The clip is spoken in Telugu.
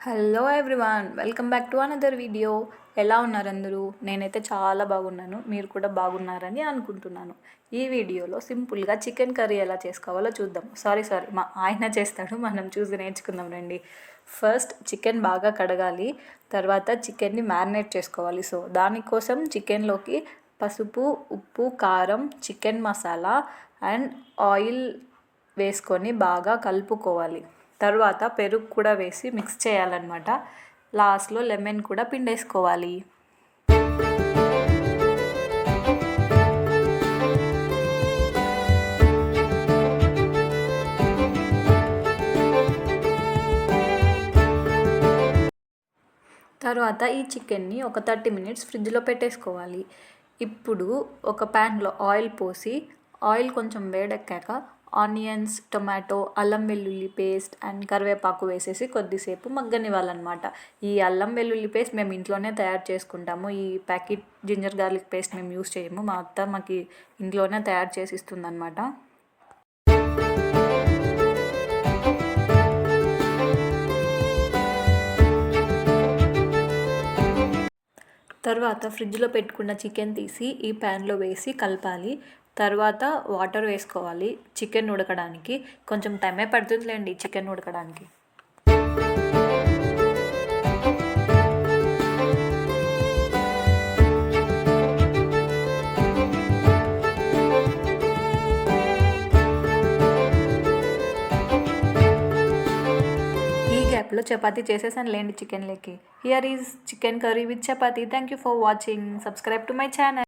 Hello everyone, welcome back to another video. ఎలా ఉన్నారు అందరూ? నేనైతే చాలా బాగున్నాను. మీరు కూడా బాగున్నారని అనుకుంటున్నాను. ఈ వీడియోలో సింపుల్గా చికెన్ కర్రీ ఎలా చేసుకోవాలో చూద్దాం. సారీ మా ఆయన చేస్తాడు, మనం చూసి నేర్చుకుందాం రండి. ఫస్ట్ చికెన్ బాగా కడగాలి, తర్వాత చికెన్ని మ్యారినేట్ చేసుకోవాలి. సో దానికోసం చికెన్లోకి పసుపు, ఉప్పు, కారం, చికెన్ మసాలా అండ్ ఆయిల్ వేసుకొని బాగా కలుపుకోవాలి. తర్వాత పెరుగు కూడా వేసి మిక్స్ చేయాలన్నమాట. లాస్ట్లో లెమన్ కూడా పిండేసుకోవాలి. తర్వాత ఈ చికెన్ని ఒక 30 మినిట్స్ ఫ్రిడ్జ్లో పెట్టేసుకోవాలి. ఇప్పుడు ఒక ప్యాన్లో ఆయిల్ పోసి, ఆయిల్ కొంచెం వేడెక్కాక ఆనియన్స్, టొమాటో, అల్లం వెల్లుల్లి పేస్ట్ అండ్ కరివేపాకు వేసేసి కొద్దిసేపు మగ్గనివ్వాలన్నమాట. ఈ అల్లం వెల్లుల్లి పేస్ట్ మేము ఇంట్లోనే తయారు చేసుకుంటాము. ఈ ప్యాకెట్ జింజర్ గార్లిక్ పేస్ట్ మేము యూస్ చేయము. మా అత్త మాకు ఇంట్లోనే తయారు చేసి ఇస్తుందన్నమాట. తర్వాత ఫ్రిడ్జ్లో పెట్టుకున్న చికెన్ తీసి ఈ ప్యాన్లో వేసి కలపాలి. తర్వాత వాటర్ వేసుకోవాలి. చికెన్ ఉడకడానికి కొంచెం టైమే పడుతుందిలేండి చికెన్ ఉడకడానికి. గ్యాప్లో చపాతీ చేసేసాను లేండి చికెన్లోకి. Here is chicken curry with chapati. Thank you for watching. Subscribe to my channel.